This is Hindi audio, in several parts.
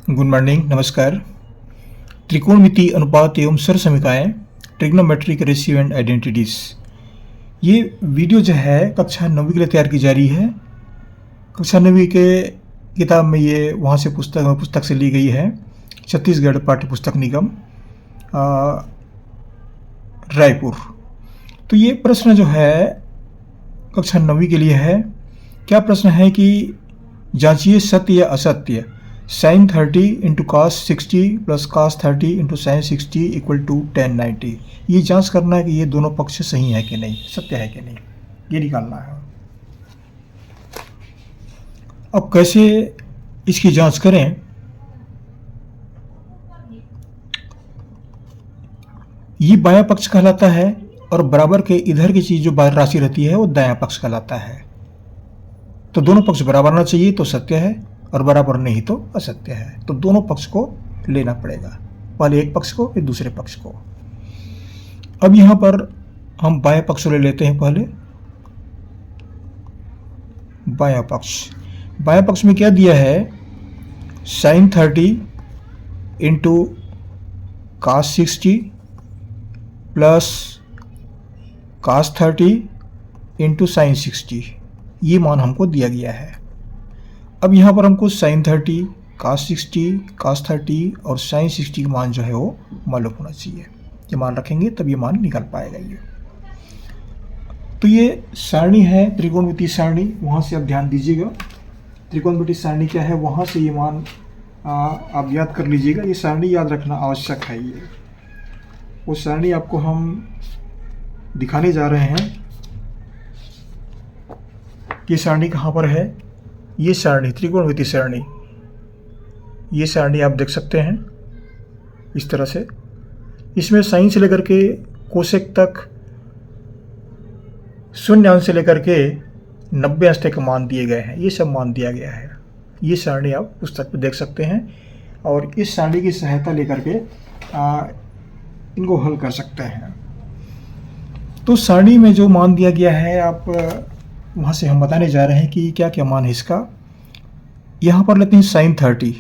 गुड मॉर्निंग, नमस्कार। त्रिकोणमिति अनुपात एवं सरसमीकाएं, ट्रिग्नोमेट्रिक रेशियो एंड आइडेंटिटीज। ये वीडियो जो है कक्षा 9वीं के लिए तैयार की जा रही है। कक्षा 9वीं के किताब में ये वहाँ से पुस्तक से ली गई है, छत्तीसगढ़ पाठ्य पुस्तक निगम, रायपुर। तो ये प्रश्न जो है कक्षा 9वीं के लिए है। क्या प्रश्न है कि जांचिए सत्य या असत्य sin 30 into cos 60 plus cos 30 into sin 60 equal to tan 90। ये जांच करना है कि ये दोनों पक्ष सही है कि नहीं, सत्य है कि नहीं, ये निकालना है। अब कैसे इसकी जांच करें? ये बायां पक्ष कहलाता है और बराबर के इधर की चीज जो बाहर राशि रहती है वो दायां पक्ष कहलाता है। तो दोनों पक्ष बराबर होना चाहिए तो सत्य है, और बराबर नहीं तो असत्य है। तो दोनों पक्ष को लेना पड़ेगा, पहले एक पक्ष को फिर दूसरे पक्ष को। अब यहां पर हम बाएं पक्ष ले लेते हैं। पहले बायां पक्ष में क्या दिया है? sin 30 into cos 60 plus cos 30 into sin 60, ये मान हमको दिया गया है। अब यहाँ पर हमको sin 30, cos 60, cos 30 और sin 60 का मान जो है वो मालूम होना चाहिए। ये मान रखेंगे तब ये मान निकल पाएगा ये। तो ये सारणी है, त्रिकोणमिति सारणी। वहाँ से आप ध्यान दीजिएगा, त्रिकोणमिति सारणी क्या है, वहाँ से ये मान आप याद कर लीजिएगा। ये सारणी याद रखना आवश्यक है। ये वो सारणी आपको हम दिखाने जा रहे हैं। ये सारणी कहाँ पर है? ये सारणी, त्रिकोणमिति सारणी, ये सारणी आप देख सकते हैं इस तरह से। इसमें साइन से लेकर के कोसेक तक, शून्य अंश से लेकर के 90 अंश तक मान दिए गए हैं। ये सब मान दिया गया है। ये सारणी आप पुस्तक में देख सकते हैं और इस सारणी की सहायता लेकर के इनको हल कर सकते हैं। तो सारणी में जो मान दिया गया है, आप वहाँ से हम बताने जा रहे हैं कि क्या क्या मान है इसका। यहाँ पर लेते हैं sin 30।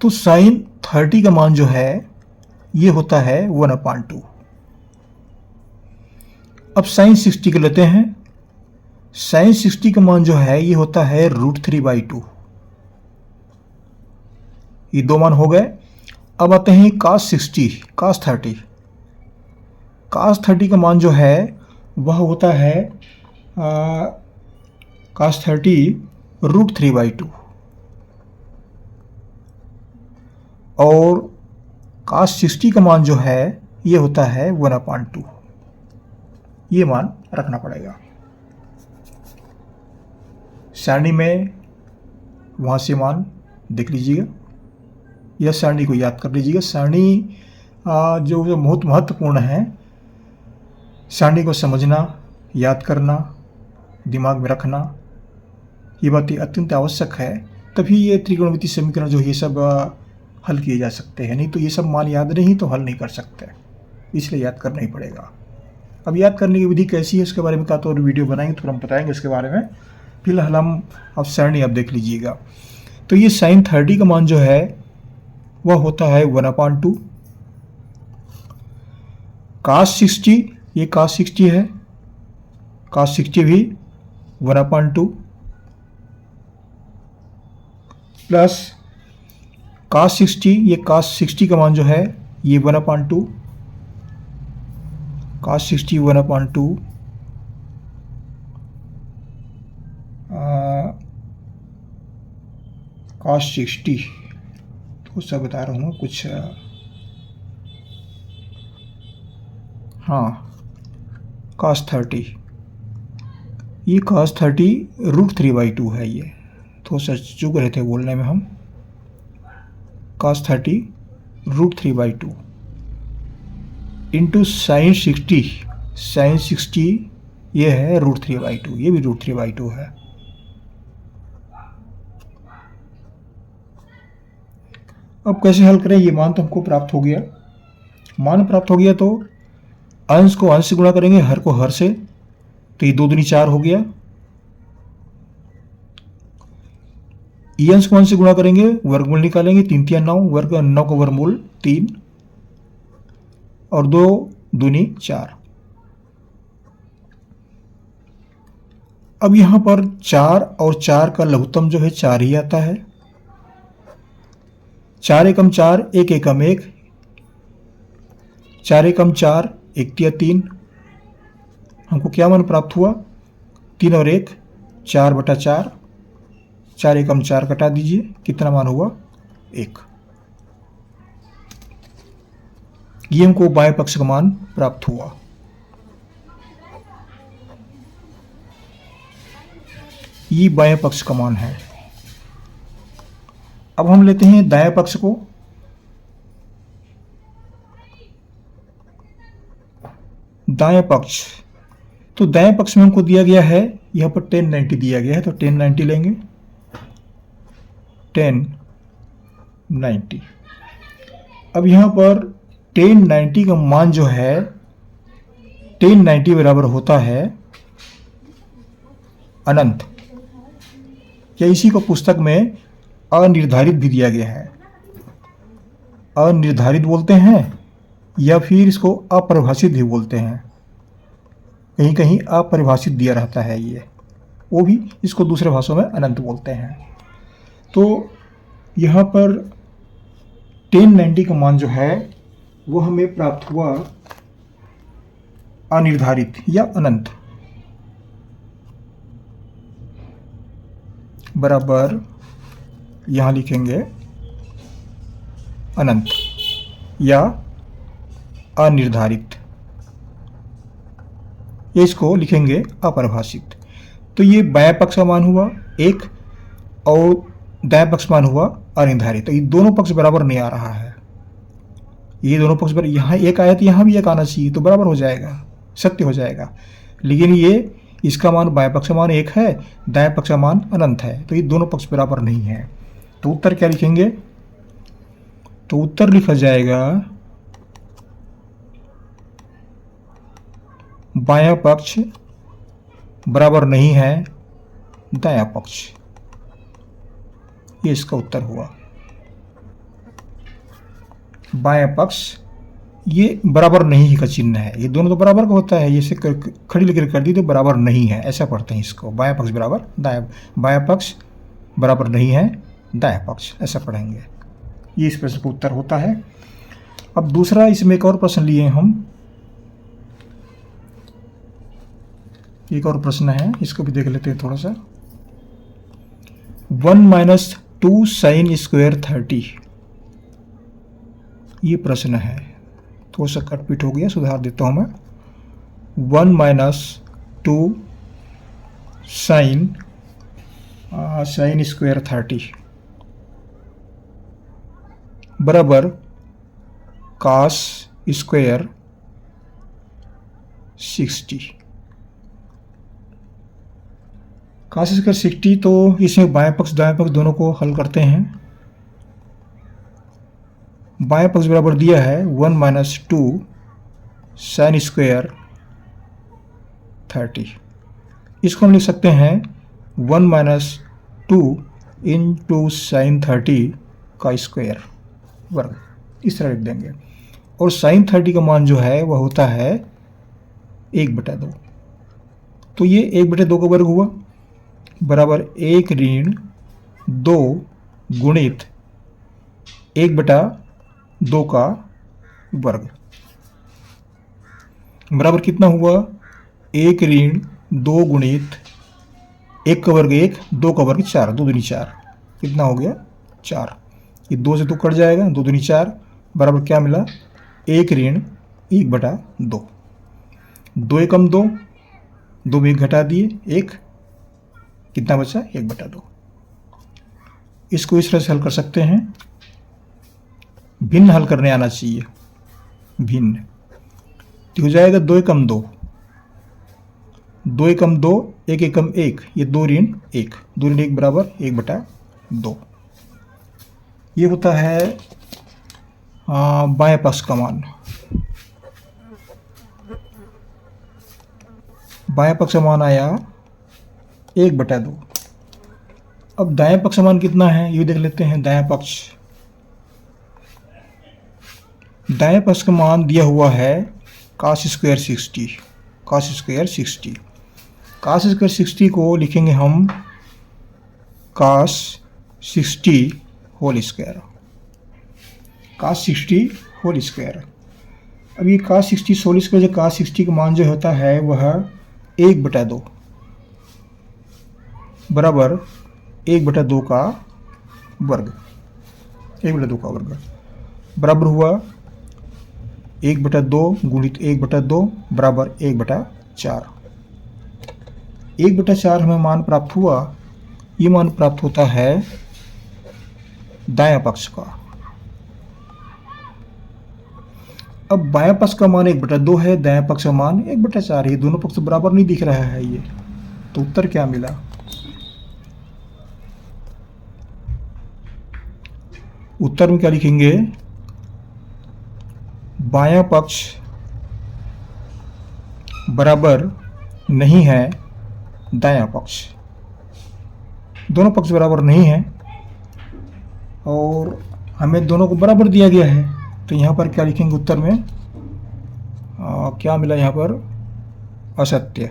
तो sin 30 का मान जो है ये होता है 1/2। अब sin 60 को लेते हैं। sin 60 का मान जो है ये होता है √3/2। ये दो मान हो गए। अब आते हैं cos 30। cos 30 का मान जो है वह होता है cos 30 √3/2 और cos 60 का मान जो है ये होता है 1/2। ये मान रखना पड़ेगा सारणी में। वहाँ से मान देख लीजिएगा, यह सारणी को याद कर लीजिएगा। सारणी जो बहुत महत्वपूर्ण है, सारणी को समझना, याद करना, दिमाग में रखना, ये बातें अत्यंत आवश्यक है। तभी ये त्रिकोणमिति समीकरण जो ये सब हल किए जा सकते हैं। नहीं तो ये सब मान याद नहीं तो हल नहीं कर सकते, इसलिए याद करना ही पड़ेगा। अब याद करने की विधि कैसी है उसके बारे में तो और वीडियो बनाएंगे तो हम बताएंगे उसके बारे में। फिलहाल हम अब सारणी आप देख लीजिएगा। तो ये sin 30 का मान जो है वह होता है 1/2। cos 60, ये cos 60 है, cos 60 भी 1/2 प्लस cos 60, ये cos 60 का मान जो है ये 1/2, cos 60 1/2 cos 60 तो सब बता रहा हूँ कुछ। हाँ, cos 30, ये cos 30 √3/2 है। ये थोड़ा सा चूक रहे थे बोलने में हम। cos 30 √3/2 इंटू sin 60 ये है √3/2, ये भी √3/2 है। अब कैसे हल करें? ये मान तो हमको प्राप्त हो गया। मान प्राप्त हो गया तो अंश को अंश से गुणा करेंगे, हर को हर से, तो ये 2 दूनी 4 हो गया। ई अंश को 1 से गुणा करेंगे, वर्गमूल निकालेंगे, 3 3 9, 9 का वर्गमूल 3 और 2 दूनी 4। अब यहां पर 4 और 4 का लघुत्तम जो है 4 ही आता है। 4 एकम 4, 1 एकम 1, 4 एकम 4, 1 तिया 3। हमको क्या मान प्राप्त हुआ? 3 और 1 4/4, 4 एकम 4 कटा दीजिए, कितना मान हुआ? 1। ये हमको बाएं पक्ष का मान प्राप्त हुआ। ये बाएं पक्ष का मान है। अब हम लेते हैं दाएं पक्ष को। दाएं पक्ष, तो दाएं पक्ष में हमको दिया गया है, यहां पर 1090 दिया गया है, तो 1090 लेंगे। 1090। अब यहां पर 1090 का मान जो है 1090 बराबर होता है अनंत, या इसी को पुस्तक में अनिर्धारित भी दिया गया है। अनिर्धारित बोलते हैं या फिर इसको अपरिभाषित भी बोलते हैं, कहीं कहीं अपरिभाषित दिया रहता है ये, वो भी इसको दूसरे भाषाओं में अनंत बोलते हैं। तो यहाँ पर 1090 का मान जो है वो हमें प्राप्त हुआ अनिर्धारित या अनंत, बराबर यहाँ लिखेंगे अनंत या अनिर्धारित, इसको लिखेंगे अपरिभाषित। तो ये बाएं पक्ष का मान हुआ 1 और दाएं पक्ष मान हुआ अनिर्धारित। तो ये दोनों पक्ष बराबर नहीं आ रहा है, ये दोनों पक्ष बराबर, यहाँ 1 आया तो यहाँ भी 1 आना चाहिए, तो बराबर हो जाएगा, सत्य हो जाएगा। लेकिन ये इसका मान बाएं पक्ष का मान 1 है, दाएं पक्ष का मान अनंत है, तो ये दोनों पक्ष बराबर नहीं है। तो उत्तर क्या लिखेंगे? तो उत्तर लिखा जाएगा बायां पक्ष बराबर नहीं है दायां पक्ष, ये इसका उत्तर हुआ। बायां पक्ष ये बराबर नहीं का चिन्ह है, ये दोनों तो बराबर का होता है, ये से खड़ी लेकर कर दी तो बराबर नहीं है, ऐसा पढ़ते हैं इसको। बायां पक्ष बराबर दायां, बायां पक्ष बराबर नहीं है दायां पक्ष, ऐसा पढ़ेंगे। ये इस प्रश्न का उत्तर होता है। अब दूसरा, इसमें एक और प्रश्न लिए हम, एक और प्रश्न है, इसको भी देख लेते हैं थोड़ा सा। 1 - 2 sin स्क्वायर 30, ये प्रश्न है। थोड़ा सा कटपिट हो गया, सुधार देता हूं मैं। 1 - 2 sin स्क्वायर 30 बराबर cos स्क्वायर 60। cos स्क्वायर 60, तो इसमें बाएं पक्ष दाएं पक्ष दोनों को हल करते हैं। बाएं पक्ष बराबर दिया है 1 - 2 sin स्क्वायर 30, इसको हम लिख सकते हैं 1 - 2 × sin 30 का स्क्वायर वर्ग, इस तरह लिख देंगे। और sin 30 का मान जो है वह होता है 1/2, तो ये 1/2 का वर्ग हुआ, बराबर 1 ऋण 2 गुणित 1/2 का वर्ग, बराबर कितना हुआ? 1 ऋण 2 गुणित 1 का वर्ग 1, 2 का वर्ग 4, 2 दूनी 4, कितना हो गया? 4। ये 2 से तो कट जाएगा, 2 दूनी 4, बराबर क्या मिला? 1 ऋण 1/2, 2 एकम 2, 2 में 1 घटा दिए 1, कितना बचा? 1/2। इसको इस तरह से हल कर सकते हैं, भिन्न हल करने आना चाहिए, भिन्न, तो हो जाएगा 2 एकम 2, 2 एकम 2, 1 एकम 1, ये 2 ऋण 1, 2 ऋण 1 बराबर 1/2। ये होता है बाएं पक्ष का मान। बाएं पक्ष का मान आया 1/2। अब दाएं पक्ष का मान कितना है ये देख लेते हैं। दाएं पक्ष का मान दिया हुआ है cos स्क्वायर 60। cos स्क्वायर 60 को लिखेंगे हम cos 60 whole square. cos 60 whole square. अब ये cos 60 होल स्क्वायर जो cos 60 का मान जो होता है वह 1/2 बराबर 1/2 का वर्ग। 1/2 का वर्ग बराबर हुआ 1/2 गुणित 1/2 बराबर 1/4। 1/4 हमें मान प्राप्त हुआ। ये मान प्राप्त होता है दायां पक्ष का। अब बायां पक्ष का मान 1/2 है, दायां पक्ष का मान 1/4 है। दोनों पक्ष बराबर नहीं दिख रहा है ये, तो उत्तर क्या मिला? उत्तर में क्या लिखेंगे? बायां पक्ष बराबर नहीं है दायां पक्ष। दोनों पक्ष बराबर नहीं है और हमें दोनों को बराबर दिया गया है, तो यहाँ पर क्या लिखेंगे उत्तर में? क्या मिला यहाँ पर? असत्य।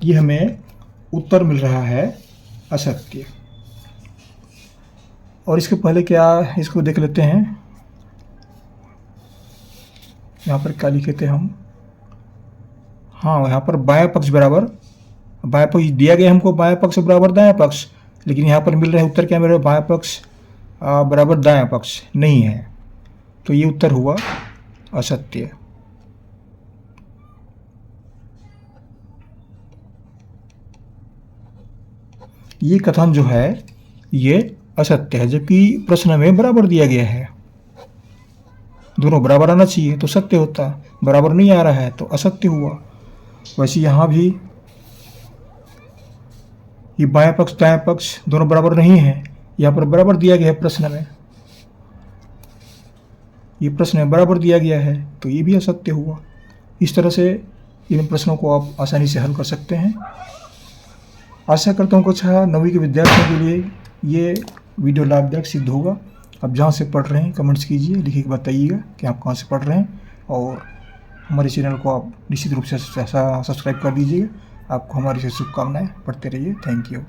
ये हमें उत्तर मिल रहा है असत्य। और इसके पहले क्या, इसको देख लेते हैं। यहाँ पर क्या लिखे थे हम? हाँ, यहाँ पर बायां पक्ष बराबर, बायां पक्ष दिया गया हमको, बायां पक्ष बराबर दायां पक्ष, लेकिन यहाँ पर मिल रहा है उत्तर क्या मिल रहा है? बायां पक्ष बराबर दायां पक्ष नहीं है, तो ये उत्तर हुआ असत्य। ये कथन जो है ये असत्य है, जबकि प्रश्न में बराबर दिया गया है। दोनों बराबर आना चाहिए तो सत्य होता, बराबर नहीं आ रहा है तो असत्य हुआ। वैसे यहाँ भी ये बायां पक्ष दायां पक्ष दोनों बराबर नहीं है, यहाँ पर बराबर दिया गया है प्रश्न में, ये प्रश्न में बराबर दिया गया है, तो ये भी असत्य हुआ। इस तरह से इन प्रश्नों को आप आसानी से हल कर सकते हैं। आशा करता हूँ कक्षा 9वीं के विद्यार्थियों के लिए ये वीडियो लाभदायक सिद्ध होगा। आप जहाँ से पढ़ रहे हैं कमेंट्स कीजिए, लिख के बताइएगा कि आप कहाँ से पढ़ रहे हैं, और हमारे चैनल को आप निश्चित रूप से सब्सक्राइब कर दीजिएगा। आपको हमारी से शुभकामनाएं। पढ़ते रहिए। Thank you.